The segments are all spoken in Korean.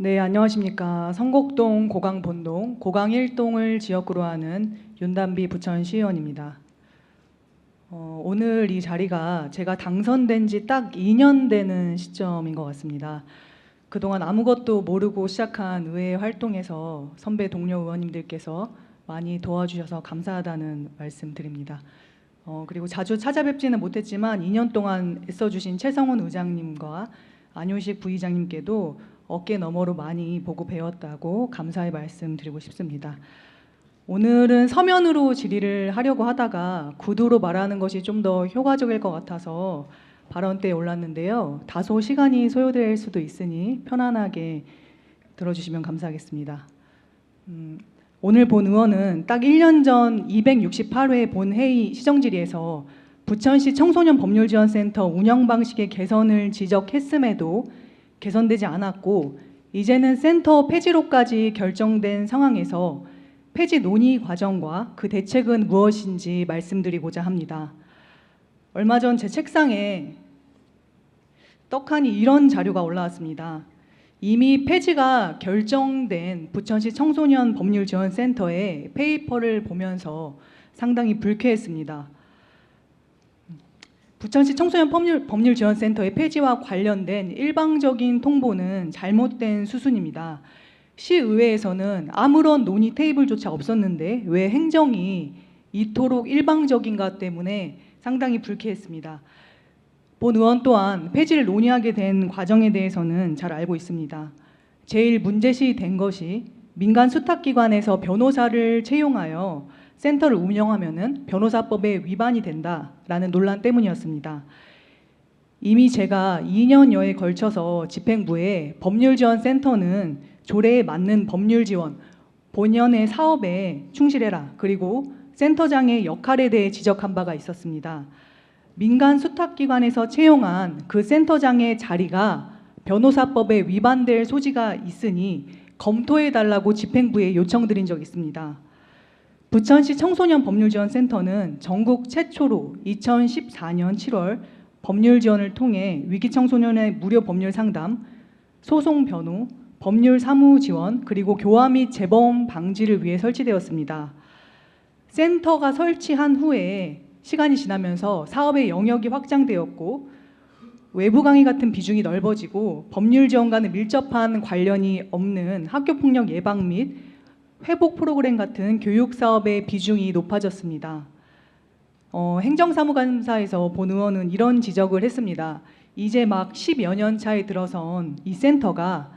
네, 안녕하십니까. 성곡동, 고강본동, 고강 1동을 지역구로 하는 윤단비 부천시의원입니다. 오늘 이 자리가 제가 당선된 지 딱 2년 되는 시점인 것 같습니다. 그동안 아무것도 모르고 시작한 의회 활동에서 선배 동료 의원님들께서 많이 도와주셔서 감사하다는 말씀 드립니다. 그리고 자주 찾아뵙지는 못했지만 2년 동안 애써주신 최성훈 의장님과 안효식 부의장님께도 어깨 너머로 많이 보고 배웠다고 감사의 말씀 드리고 싶습니다. 오늘은 서면으로 질의를 하려고 하다가 구두로 말하는 것이 좀 더 효과적일 것 같아서 발언대에 올랐는데요. 다소 시간이 소요될 수도 있으니 편안하게 들어주시면 감사하겠습니다. 오늘 본 의원은 딱 1년 전 268회 본회의 시정질의에서 부천시 청소년법률지원센터 운영 방식의 개선을 지적했음에도 개선되지 않았고 이제는 센터 폐지로까지 결정된 상황에서 폐지 논의 과정과 그 대책은 무엇인지 말씀드리고자 합니다. 얼마 전 제 책상에 떡하니 이런 자료가 올라왔습니다. 이미 폐지가 결정된 부천시 청소년 법률지원센터의 페이퍼를 보면서 상당히 불쾌했습니다. 부천시 청소년 법률지원센터의 폐지와 관련된 일방적인 통보는 잘못된 수순입니다. 시의회에서는 아무런 논의 테이블조차 없었는데 왜 행정이 이토록 일방적인가 때문에 상당히 불쾌했습니다. 본 의원 또한 폐지를 논의하게 된 과정에 대해서는 잘 알고 있습니다. 제일 문제시 된 것이 민간 수탁기관에서 변호사를 채용하여 센터를 운영하면은 변호사법에 위반이 된다라는 논란 때문이었습니다. 이미 제가 2년여에 걸쳐서 집행부에 법률지원센터는 조례에 맞는 법률지원, 본연의 사업에 충실해라. 그리고 센터장의 역할에 대해 지적한 바가 있었습니다. 민간 수탁기관에서 채용한 그 센터장의 자리가 변호사법에 위반될 소지가 있으니 검토해달라고 집행부에 요청드린 적이 있습니다. 부천시 청소년법률지원센터는 전국 최초로 2014년 7월 법률지원을 통해 위기청소년의 무료 법률상담, 소송변호, 법률사무지원, 그리고 교화 및 재범 방지를 위해 설치되었습니다. 센터가 설치한 후에 시간이 지나면서 사업의 영역이 확장되었고 외부 강의 같은 비중이 넓어지고 법률 지원과는 밀접한 관련이 없는 학교폭력 예방 및 회복 프로그램 같은 교육 사업의 비중이 높아졌습니다. 행정사무감사에서 본 의원은 이런 지적을 했습니다. 이제 막 10여 년 차에 들어선 이 센터가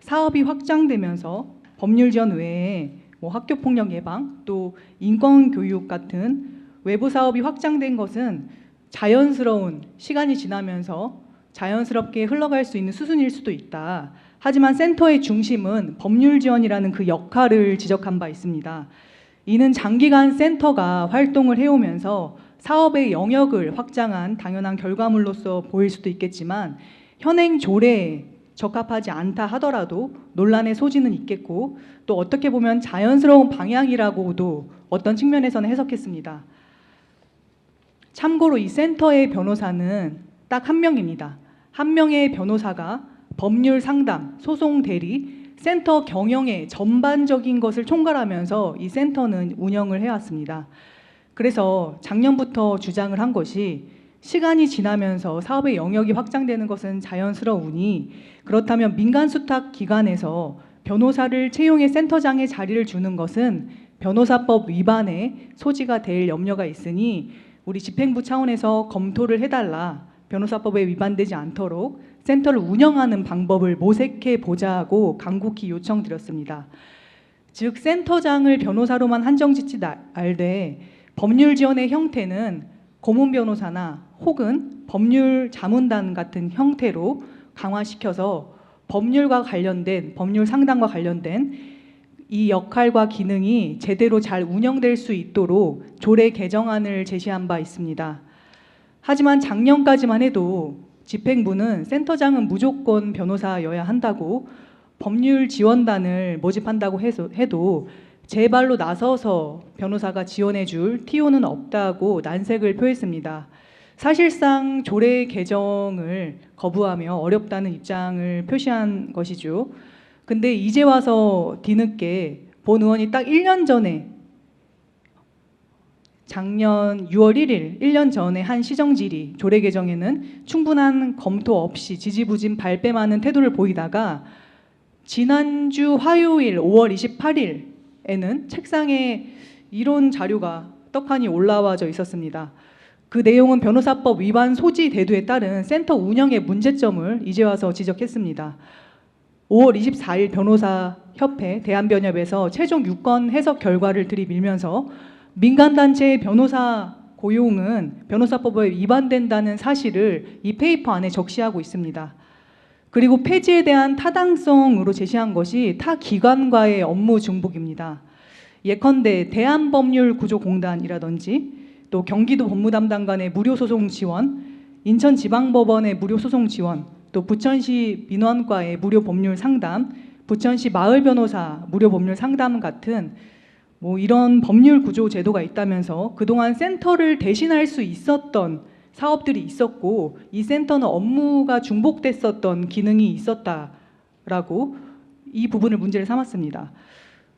사업이 확장되면서 법률 지원 외에 학교폭력 예방 또 인권교육 같은 외부 사업이 확장된 것은 자연스러운 시간이 지나면서 자연스럽게 흘러갈 수 있는 수순일 수도 있다. 하지만 센터의 중심은 법률 지원이라는 그 역할을 지적한 바 있습니다. 이는 장기간 센터가 활동을 해오면서 사업의 영역을 확장한 당연한 결과물로서 보일 수도 있겠지만 현행 조례에 적합하지 않다 하더라도 논란의 소지는 있겠고 또 어떻게 보면 자연스러운 방향이라고도 어떤 측면에서는 해석했습니다. 참고로 이 센터의 변호사는 딱 한 명입니다. 한 명의 변호사가 법률 상담, 소송 대리, 센터 경영의 전반적인 것을 총괄하면서 이 센터는 운영을 해왔습니다. 그래서 작년부터 주장을 한 것이 시간이 지나면서 사업의 영역이 확장되는 것은 자연스러우니 그렇다면 민간 수탁 기관에서 변호사를 채용해 센터장의 자리를 주는 것은 변호사법 위반의 소지가 될 염려가 있으니 우리 집행부 차원에서 검토를 해달라. 변호사법에 위반되지 않도록 센터를 운영하는 방법을 모색해 보자고 간곡히 요청드렸습니다. 즉 센터장을 변호사로만 한정짓지 말되 법률 지원의 형태는 고문 변호사나 혹은 법률 자문단 같은 형태로 강화시켜서 법률과 관련된 법률 상담과 관련된 이 역할과 기능이 제대로 잘 운영될 수 있도록 조례 개정안을 제시한 바 있습니다. 하지만 작년까지만 해도 집행부는 센터장은 무조건 변호사여야 한다고 법률 지원단을 모집한다고 해도 제 발로 나서서 변호사가 지원해줄 TO는 없다고 난색을 표했습니다. 사실상 조례 개정을 거부하며 어렵다는 입장을 표시한 것이죠. 근데 이제 와서 뒤늦게 본 의원이 딱 1년 전에 작년 6월 1일 1년 전에 한 시정질의 조례 개정에는 충분한 검토 없이 지지부진 발뺌하는 태도를 보이다가 지난주 화요일 5월 28일에는 책상에 이런 자료가 떡하니 올라와져 있었습니다. 그 내용은 변호사법 위반 소지 대두에 따른 센터 운영의 문제점을 이제 와서 지적했습니다. 5월 24일 변호사협회 대한변협에서 최종 유권 해석 결과를 들이밀면서 민간단체의 변호사 고용은 변호사법에 위반된다는 사실을 이 페이퍼 안에 적시하고 있습니다. 그리고 폐지에 대한 타당성으로 제시한 것이 타 기관과의 업무 중복입니다. 예컨대 대한법률구조공단이라든지 또 경기도 법무담당관의 무료소송 지원, 인천지방법원의 무료소송 지원, 또 부천시 민원과의 무료법률 상담, 부천시 마을변호사 무료법률 상담 같은 이런 법률 구조 제도가 있다면서 그동안 센터를 대신할 수 있었던 사업들이 있었고 이 센터는 업무가 중복됐었던 기능이 있었다라고 이 부분을 문제를 삼았습니다.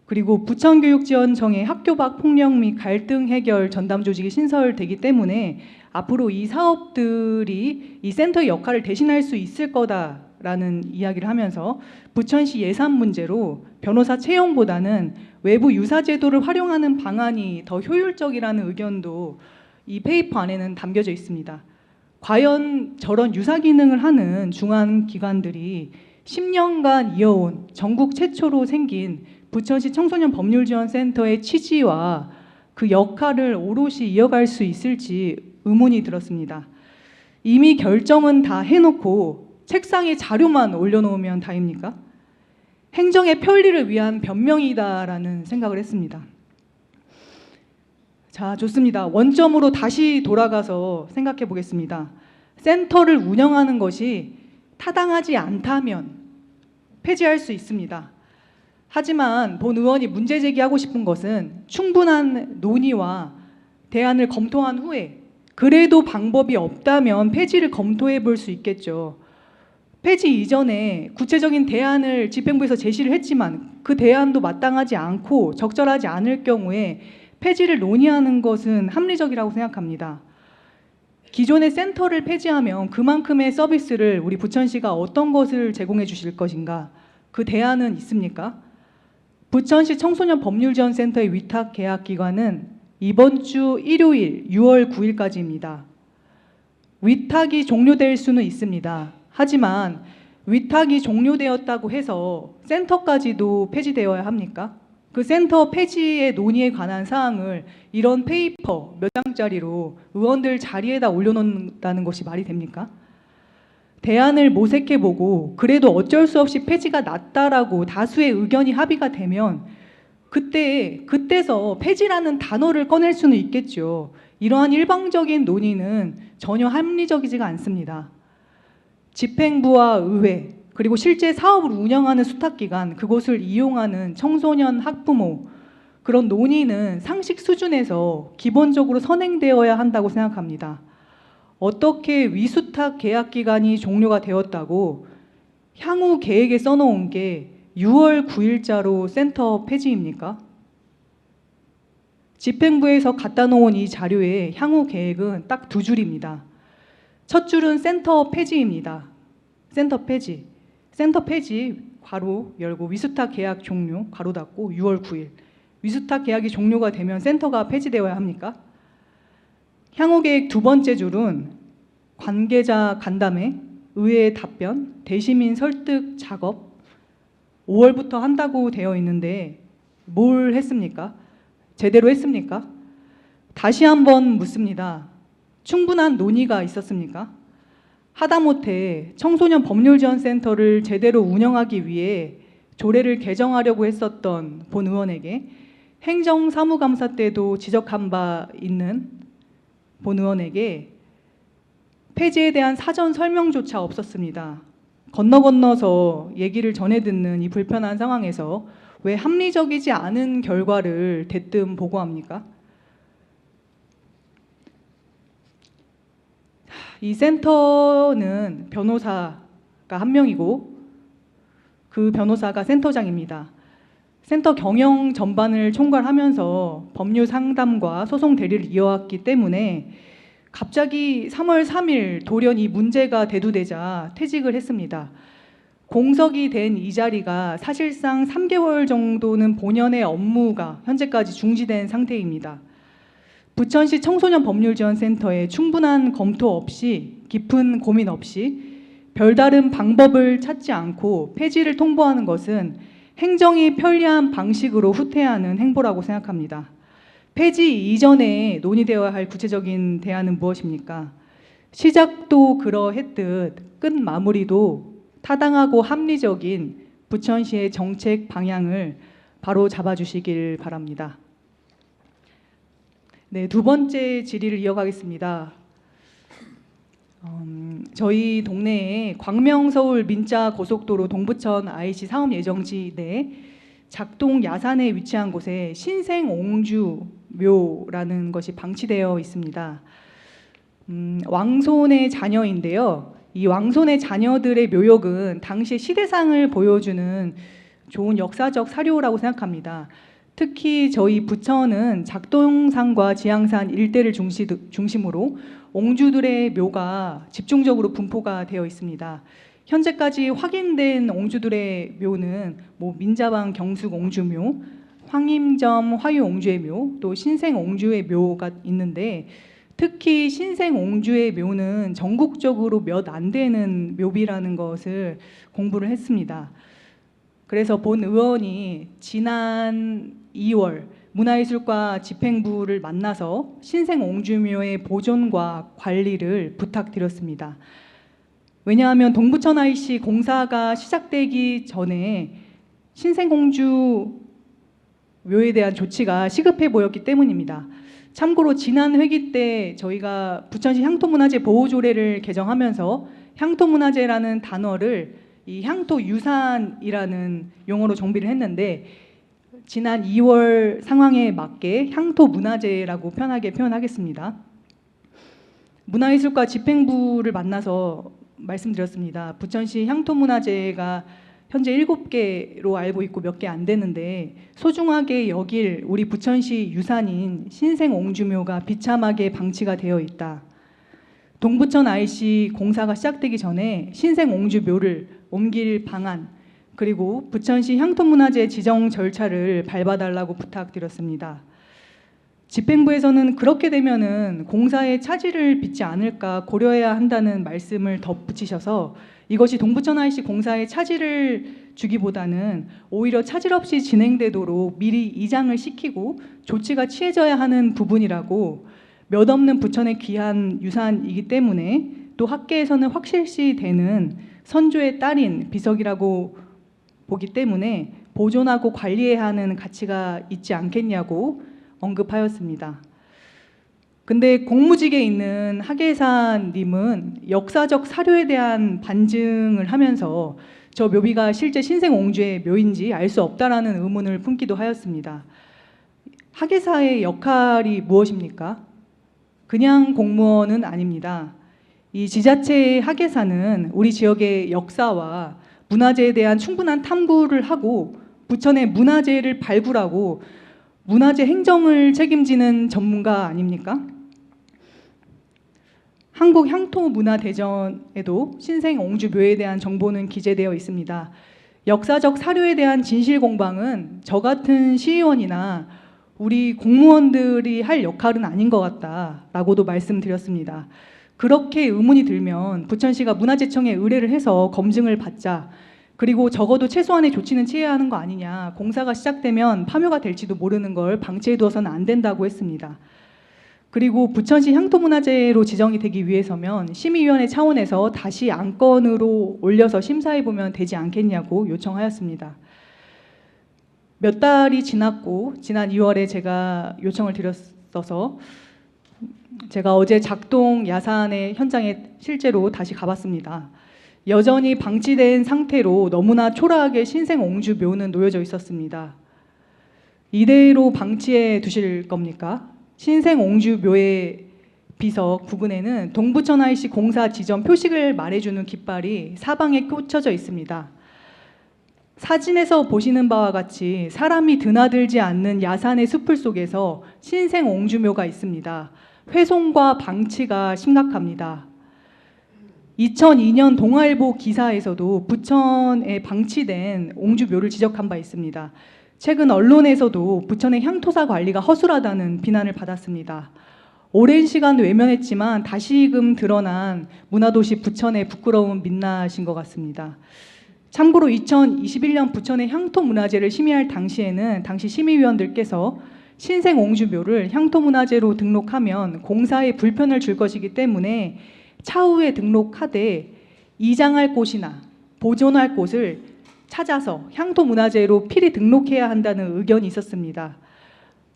그리고 부천교육지원청의 학교 밖 폭력 및 갈등 해결 전담 조직이 신설되기 때문에 앞으로 이 사업들이 이 센터의 역할을 대신할 수 있을 거다라는 이야기를 하면서 부천시 예산 문제로 변호사 채용보다는 외부 유사 제도를 활용하는 방안이 더 효율적이라는 의견도 이 페이퍼 안에는 담겨져 있습니다. 과연 저런 유사 기능을 하는 중앙기관들이 10년간 이어온 전국 최초로 생긴 부천시 청소년 법률지원센터의 취지와 그 역할을 오롯이 이어갈 수 있을지 의문이 들었습니다. 이미 결정은 다 해놓고 책상에 자료만 올려놓으면 다입니까? 행정의 편리를 위한 변명이다라는 생각을 했습니다. 자, 좋습니다. 원점으로 다시 돌아가서 생각해 보겠습니다. 센터를 운영하는 것이 타당하지 않다면 폐지할 수 있습니다. 하지만 본 의원이 문제 제기하고 싶은 것은 충분한 논의와 대안을 검토한 후에 그래도 방법이 없다면 폐지를 검토해 볼 수 있겠죠. 폐지 이전에 구체적인 대안을 집행부에서 제시를 했지만 그 대안도 마땅하지 않고 적절하지 않을 경우에 폐지를 논의하는 것은 합리적이라고 생각합니다. 기존의 센터를 폐지하면 그만큼의 서비스를 우리 부천시가 어떤 것을 제공해 주실 것인가? 그 대안은 있습니까? 부천시 청소년 법률지원센터의 위탁 계약 기간은 이번 주 일요일 6월 9일까지입니다. 위탁이 종료될 수는 있습니다. 하지만 위탁이 종료되었다고 해서 센터까지도 폐지되어야 합니까? 그 센터 폐지의 논의에 관한 사항을 이런 페이퍼 몇 장짜리로 의원들 자리에다 올려놓는다는 것이 말이 됩니까? 대안을 모색해보고 그래도 어쩔 수 없이 폐지가 낫다라고 다수의 의견이 합의가 되면 그때서 폐지라는 단어를 꺼낼 수는 있겠죠. 이러한 일방적인 논의는 전혀 합리적이지가 않습니다. 집행부와 의회 그리고 실제 사업을 운영하는 수탁기관 그곳을 이용하는 청소년 학부모 그런 논의는 상식 수준에서 기본적으로 선행되어야 한다고 생각합니다. 어떻게 위수탁 계약 기간이 종료가 되었다고 향후 계획에 써놓은 게 6월 9일자로 센터 폐지입니까? 집행부에서 갖다 놓은 이 자료의 향후 계획은 딱 두 줄입니다. 첫 줄은 센터 폐지입니다. 센터 폐지. 센터 폐지 괄호 열고 위수탁 계약 종료 괄호 닫고 6월 9일. 위수탁 계약이 종료가 되면 센터가 폐지되어야 합니까? 향후 계획 두 번째 줄은 관계자 간담회, 의회 답변, 대시민 설득 작업 5월부터 한다고 되어 있는데 뭘 했습니까? 제대로 했습니까? 다시 한번 묻습니다. 충분한 논의가 있었습니까? 하다못해 청소년 법률지원센터를 제대로 운영하기 위해 조례를 개정하려고 했었던 본 의원에게 행정사무감사 때도 지적한 바 있는 본 의원에게 폐지에 대한 사전 설명조차 없었습니다. 건너서 얘기를 전해 듣는 이 불편한 상황에서 왜 합리적이지 않은 결과를 대뜸 보고합니까? 이 센터는 변호사가 한 명이고 그 변호사가 센터장입니다. 센터 경영 전반을 총괄하면서 법률 상담과 소송 대리를 이어왔기 때문에 갑자기 3월 3일 돌연히 문제가 대두되자 퇴직을 했습니다. 공석이 된 이 자리가 사실상 3개월 정도는 본연의 업무가 현재까지 중지된 상태입니다. 부천시 청소년법률지원센터에 충분한 검토 없이, 깊은 고민 없이 별다른 방법을 찾지 않고 폐지를 통보하는 것은 행정이 편리한 방식으로 후퇴하는 행보라고 생각합니다. 폐지 이전에 논의되어야 할 구체적인 대안은 무엇입니까? 시작도 그러했듯 끝 마무리도 타당하고 합리적인 부천시의 정책 방향을 바로 잡아주시길 바랍니다. 네, 두 번째 질의를 이어가겠습니다. 저희 동네에 광명서울 민자 고속도로 동부천 IC 사업 예정지 내 작동 야산에 위치한 곳에 신생옹주묘라는 것이 방치되어 있습니다. 왕손의 자녀인데요. 이 왕손의 자녀들의 묘역은 당시의 시대상을 보여주는 좋은 역사적 사료라고 생각합니다. 특히 저희 부천은 작동산과 지향산 일대를 중심으로 옹주들의 묘가 집중적으로 분포가 되어 있습니다. 현재까지 확인된 옹주들의 묘는 민자방 경숙 옹주묘, 황임점 화유 옹주의 묘, 또 신생 옹주의 묘가 있는데 특히 신생 옹주의 묘는 전국적으로 몇 안 되는 묘비라는 것을 공부를 했습니다. 그래서 본 의원이 지난 2월 문화예술과 집행부를 만나서 신생 옹주묘의 보존과 관리를 부탁드렸습니다. 왜냐하면 동부천 IC 공사가 시작되기 전에 신생 옹주 묘에 대한 조치가 시급해 보였기 때문입니다. 참고로 지난 회기 때 저희가 부천시 향토문화재 보호조례를 개정하면서 향토문화재라는 단어를 이 향토유산이라는 용어로 정비를 했는데 지난 2월 상황에 맞게 향토문화재라고 편하게 표현하겠습니다. 문화예술과 집행부를 만나서 말씀드렸습니다. 부천시 향토문화재가 현재 7개로 알고 있고 몇 개 안 되는데 소중하게 여길 우리 부천시 유산인 신생옹주묘가 비참하게 방치가 되어 있다. 동부천 IC 공사가 시작되기 전에 신생옹주묘를 옮길 방안 그리고 부천시 향토문화재 지정 절차를 밟아달라고 부탁드렸습니다. 집행부에서는 그렇게 되면은 공사에 차질을 빚지 않을까 고려해야 한다는 말씀을 덧붙이셔서 이것이 동부천 IC 공사에 차질을 주기보다는 오히려 차질 없이 진행되도록 미리 이장을 시키고 조치가 취해져야 하는 부분이라고 몇 없는 부천의 귀한 유산이기 때문에 또 학계에서는 확실시 되는 선조의 딸인 비석이라고 보기 때문에 보존하고 관리해야 하는 가치가 있지 않겠냐고 언급하였습니다. 근데 공무직에 있는 하계사님은 역사적 사료에 대한 반증을 하면서 저 묘비가 실제 신생옹주의 묘인지 알 수 없다라는 의문을 품기도 하였습니다. 하계사의 역할이 무엇입니까? 그냥 공무원은 아닙니다. 이 지자체의 하계사는 우리 지역의 역사와 문화재에 대한 충분한 탐구를 하고 부천의 문화재를 발굴하고 문화재 행정을 책임지는 전문가 아닙니까? 한국향토문화대전에도 신생옹주묘에 대한 정보는 기재되어 있습니다. 역사적 사료에 대한 진실 공방은 저 같은 시의원이나 우리 공무원들이 할 역할은 아닌 것 같다라고도 말씀드렸습니다. 그렇게 의문이 들면 부천시가 문화재청에 의뢰를 해서 검증을 받자. 그리고 적어도 최소한의 조치는 취해야 하는 거 아니냐. 공사가 시작되면 파묘가 될지도 모르는 걸 방치해두어서는 안 된다고 했습니다. 그리고 부천시 향토문화재로 지정이 되기 위해서면 심의위원회 차원에서 다시 안건으로 올려서 심사해보면 되지 않겠냐고 요청하였습니다. 몇 달이 지났고 지난 2월에 제가 요청을 드렸어서 제가 어제 작동 야산의 현장에 실제로 다시 가봤습니다. 여전히 방치된 상태로 너무나 초라하게 신생옹주 묘는 놓여져 있었습니다. 이대로 방치해 두실 겁니까? 신생옹주 묘의 비석 부근에는 동부천 IC 공사 지점 표식을 말해주는 깃발이 사방에 꽂혀져 있습니다. 사진에서 보시는 바와 같이 사람이 드나들지 않는 야산의 숲을 속에서 신생 옹주묘가 있습니다. 훼손과 방치가 심각합니다. 2002년 동아일보 기사에서도 부천에 방치된 옹주묘를 지적한 바 있습니다. 최근 언론에서도 부천의 향토사 관리가 허술하다는 비난을 받았습니다. 오랜 시간 외면했지만 다시금 드러난 문화도시 부천의 부끄러운 민낯인 것 같습니다. 참고로 2021년 부천의 향토문화재를 심의할 당시에는 당시 심의위원들께서 신생 옹주묘를 향토문화재로 등록하면 공사에 불편을 줄 것이기 때문에 차후에 등록하되 이장할 곳이나 보존할 곳을 찾아서 향토문화재로 필히 등록해야 한다는 의견이 있었습니다.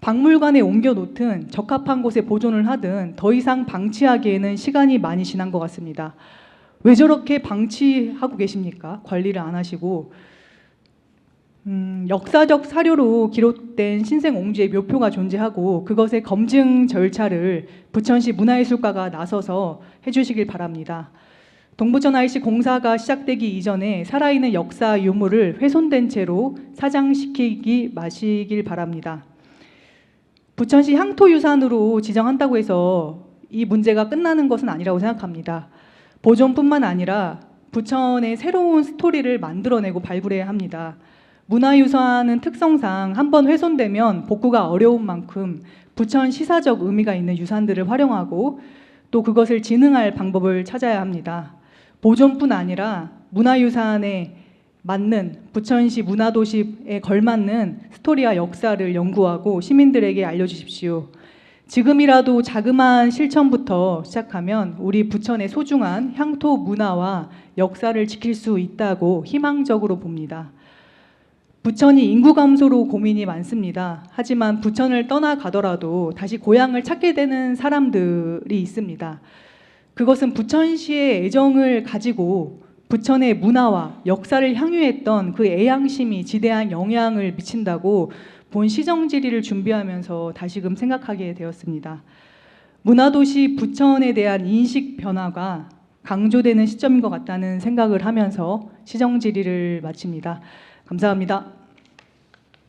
박물관에 옮겨놓든 적합한 곳에 보존을 하든 더 이상 방치하기에는 시간이 많이 지난 것 같습니다. 왜 저렇게 방치하고 계십니까? 관리를 안 하시고. 역사적 사료로 기록된 신생 옹주의 묘표가 존재하고 그것의 검증 절차를 부천시 문화예술과가 나서서 해주시길 바랍니다. 동부천 IC 공사가 시작되기 이전에 살아있는 역사 유물을 훼손된 채로 사장시키기 마시길 바랍니다. 부천시 향토유산으로 지정한다고 해서 이 문제가 끝나는 것은 아니라고 생각합니다. 보존뿐만 아니라 부천의 새로운 스토리를 만들어내고 발굴해야 합니다. 문화유산은 특성상 한번 훼손되면 복구가 어려운 만큼 부천 시사적 의미가 있는 유산들을 활용하고 또 그것을 진흥할 방법을 찾아야 합니다. 보존뿐 아니라 문화유산에 맞는 부천시 문화도시에 걸맞는 스토리와 역사를 연구하고 시민들에게 알려주십시오. 지금이라도 자그마한 실천부터 시작하면 우리 부천의 소중한 향토 문화와 역사를 지킬 수 있다고 희망적으로 봅니다. 부천이 인구 감소로 고민이 많습니다. 하지만 부천을 떠나가더라도 다시 고향을 찾게 되는 사람들이 있습니다. 그것은 부천시의 애정을 가지고 부천의 문화와 역사를 향유했던 그 애양심이 지대한 영향을 미친다고 본 시정지리를 준비하면서 다시금 생각하게 되었습니다. 문화도시 부천에 대한 인식 변화가 강조되는 시점인 것 같다는 생각을 하면서 시정지리를 마칩니다. 감사합니다.